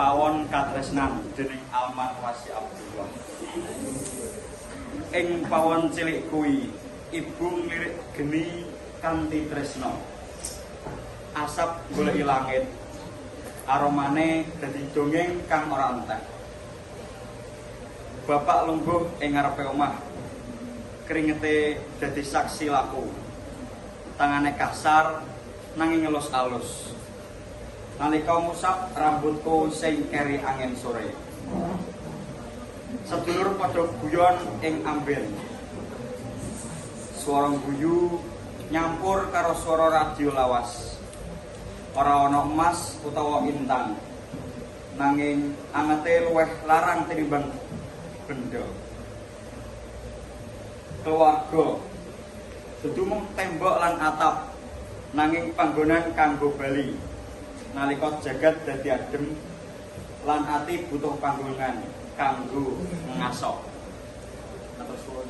pawon katresnan dening Almat Wasi Abdullah. Ing pawon cilik kuwi ibu nglirik geni kanthi tresna. Asap goleki langit. Aromane dadi dongeng kang ora entek. Bapak lungguh ing ngarepe omah. Keringete dadi saksi laku. Tangane kasar nanging alus-alus. Nalika musab rambutku sing keri angin sore. Sedulur padha guyon ing amben. Swara guyu nyampur karo swara radio lawas. Ora ana emas utawa intan. Nanging angete luweh larang tinimbang benda. Keluarga dudu mung tembok lan atap, nanging panggonan kanggo bali. Nalika jagat dadi adem lan ati butuh panggonan kanggo ngasok. Atur suwun.